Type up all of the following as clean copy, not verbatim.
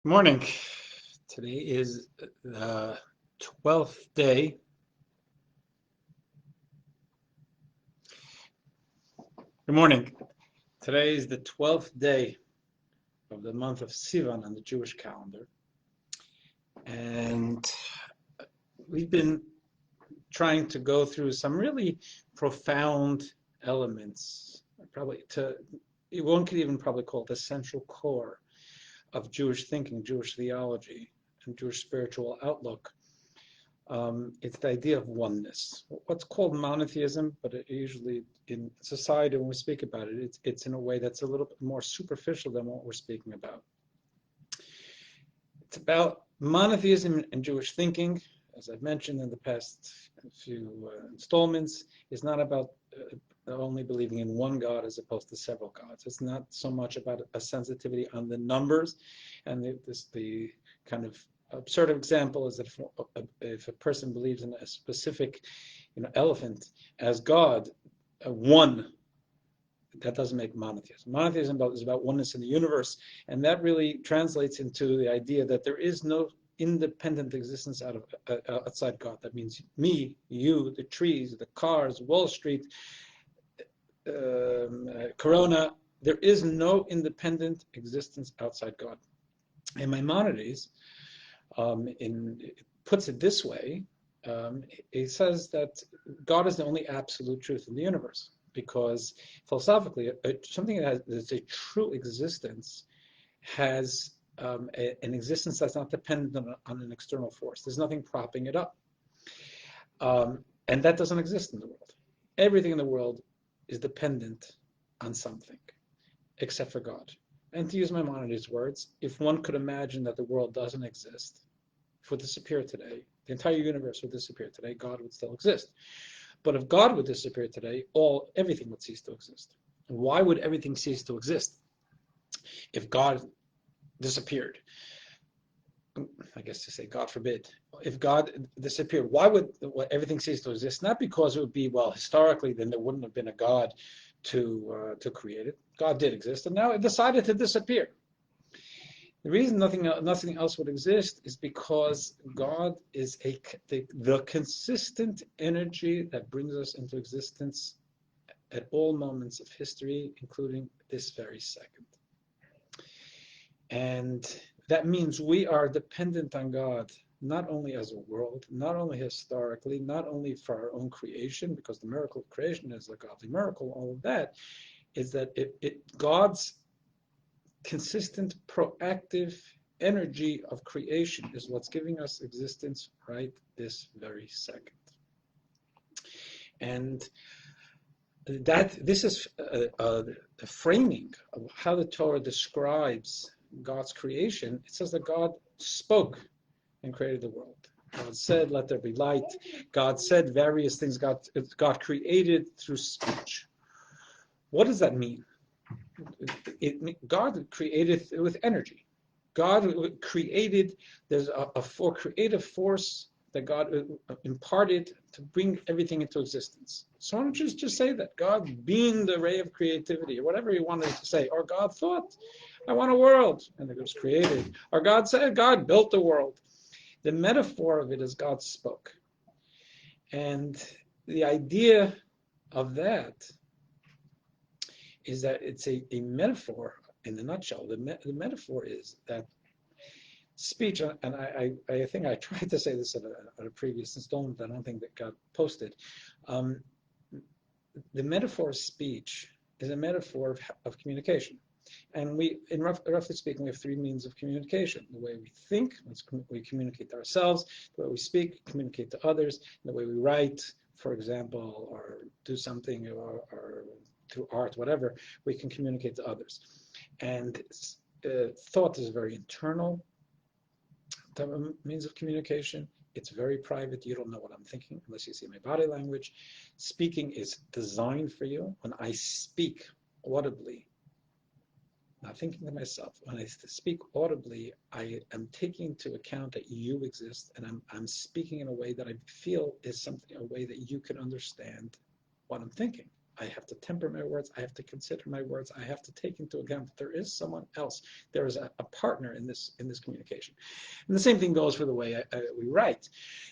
Morning. Today is the 12th day. Good morning. Today is the 12th day of the month of Sivan on the Jewish calendar. And we've been trying to go through some really profound elements, one could even probably call it the central core of Jewish thinking, Jewish theology, and Jewish spiritual outlook. It's the idea of oneness, what's called monotheism, but usually in society, when we speak about it, it's in a way that's a little bit more superficial than what we're speaking about. It's about monotheism in Jewish thinking, as I've mentioned in the past few installments, is not about only believing in one God as opposed to several gods. It's not so much about a sensitivity on the numbers, and the kind of absurd example is that if a person believes in a specific, elephant as God, one, that doesn't make monotheism. Monotheism is about oneness in the universe, and that really translates into the idea that there is no independent existence outside God. That means me, you, the trees, the cars, Wall Street, Corona. There is no independent existence outside God. And Maimonides puts it this way. He says that God is the only absolute truth in the universe, because philosophically, something that is a true existence has an existence that's not dependent on an external force. There's nothing propping it up. And that doesn't exist in the world. Everything in the world is dependent on something, except for God. And to use Maimonides' words, if one could imagine that the world doesn't exist, if it would disappear today, the entire universe would disappear today, God would still exist. But if God would disappear today, everything would cease to exist. And why would everything cease to exist if God disappeared? I guess to say, God forbid, if God disappeared, why would everything cease to exist? Not because it would be, well, historically, then there wouldn't have been a God to create it. God did exist, and now it decided to disappear. The reason nothing else would exist is because God is the consistent energy that brings us into existence at all moments of history, including this very second. And that means we are dependent on God, not only as a world, not only historically, not only for our own creation, because the miracle of creation is a godly miracle. All of that is that God's consistent, proactive energy of creation is what's giving us existence right this very second. And this is a framing of how the Torah describes God's creation. It says that God spoke and created the world. God said, let there be light. God said various things. God created through speech. What does that mean? God created with energy. God created, there's a creative force that God imparted to bring everything into existence. So why don't you just say that? God being the ray of creativity, or whatever he wanted to say. Or God thought, I want a world, and it was created. Or God said, God built the world. The metaphor of it is God spoke. And the idea of that is that it's a metaphor in a nutshell. The metaphor is that speech, and I think I tried to say this at a previous installment, but I don't think that got posted. The metaphor of speech is a metaphor of communication. And roughly speaking, we have three means of communication. The way we think, we communicate to ourselves. The way we speak, communicate to others. The way we write, for example, or do something, or through art, whatever, we can communicate to others. And thought is a very internal means of communication. It's very private. You don't know what I'm thinking unless you see my body language. Speaking is designed for you. When I speak audibly, not thinking to myself, when I speak audibly, I am taking into account that you exist, and I'm speaking in a way that I feel is a way that you can understand what I'm thinking. I have to temper my words. I have to consider my words. I have to take into account that there is someone else. There is a partner in this communication. And the same thing goes for the way we write.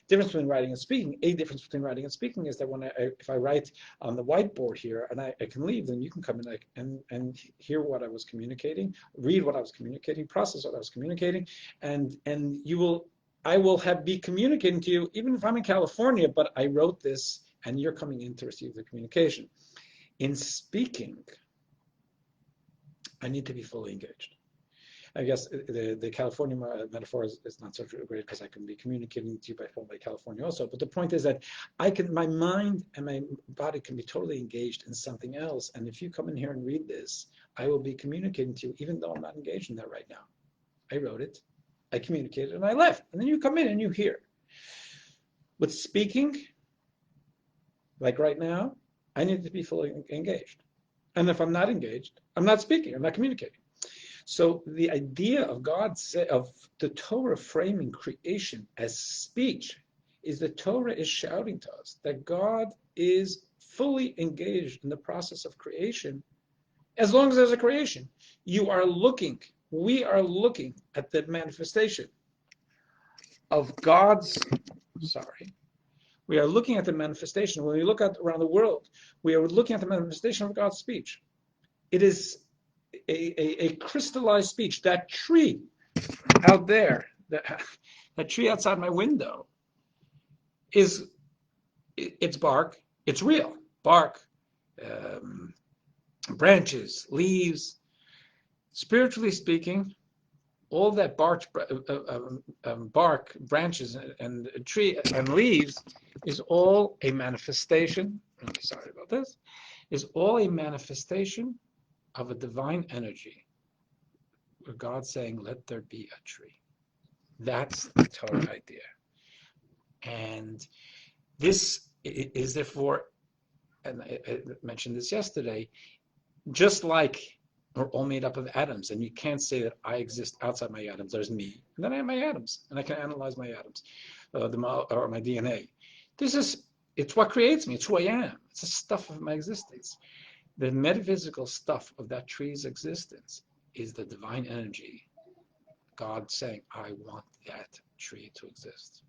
Difference between writing and speaking. A difference between writing and speaking is that if I write on the whiteboard here and I can leave, then you can come in and hear what I was communicating, read what I was communicating, process what I was communicating, and I will be communicating to you even if I'm in California, but I wrote this and you're coming in to receive the communication. In speaking, I need to be fully engaged. I guess the California metaphor is not so great because I can be communicating to you by phone by California also. But the point is that my mind and my body can be totally engaged in something else. And if you come in here and read this, I will be communicating to you even though I'm not engaged in that right now. I wrote it, I communicated, and I left. And then you come in and you hear. With speaking, like right now, I need to be fully engaged. And if I'm not engaged, I'm not speaking, I'm not communicating. So the idea of of the Torah framing creation as speech is the Torah is shouting to us that God is fully engaged in the process of creation as long as there's a creation. We are looking at the manifestation of we are looking at the manifestation. When we look at around the world, we are looking at the manifestation of God's speech. It is a crystallized speech. That tree out there, that tree outside my window, it's bark. It's real bark, branches, leaves. Spiritually speaking, all that bark, branches, and tree and leaves is all a manifestation. I'm sorry about this. Is all a manifestation of a divine energy, where God's saying, "Let there be a tree." That's the Torah idea, and this is therefore, and I mentioned this yesterday, just like we're all made up of atoms, and you can't say that I exist outside my atoms. There's me, and then I have my atoms, and I can analyze my atoms, or my DNA. It's what creates me. It's who I am. It's the stuff of my existence. The metaphysical stuff of that tree's existence is the divine energy. God saying, I want that tree to exist.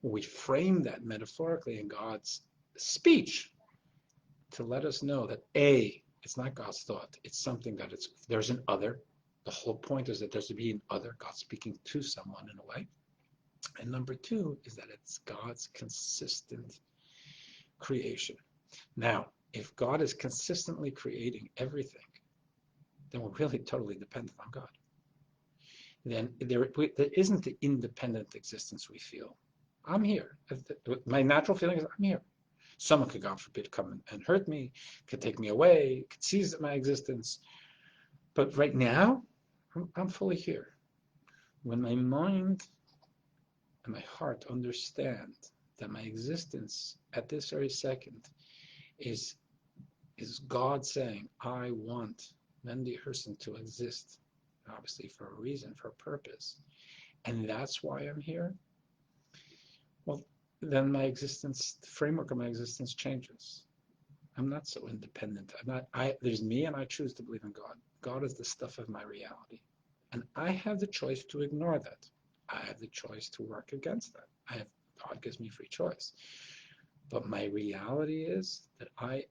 We frame that metaphorically in God's speech to let us know that it's not God's thought. It's something that there's an other. The whole point is that there's to be an other, God speaking to someone in a way. And number two is that it's God's consistent creation. Now, if God is consistently creating everything, then we're really totally dependent on God. Then there isn't the independent existence we feel. I'm here. My natural feeling is I'm here. Someone could, God forbid, come and hurt me, could take me away, could seize my existence. But right now, I'm fully here. When my mind and my heart understand that my existence at this very second is God saying, I want Mendy Herson to exist, obviously for a reason, for a purpose, and that's why I'm here, well, then my existence, the framework of my existence changes. I'm not so independent. There's me and I choose to believe in God. God is the stuff of my reality. And I have the choice to ignore that. I have the choice to work against that. God gives me free choice. But my reality is that I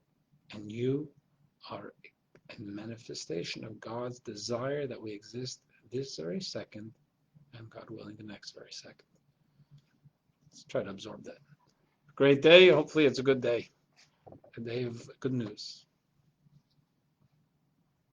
and you are a manifestation of God's desire that we exist this very second, and God willing, the next very second. Let's try to absorb that. Great day. Hopefully it's a good day. A day of good news.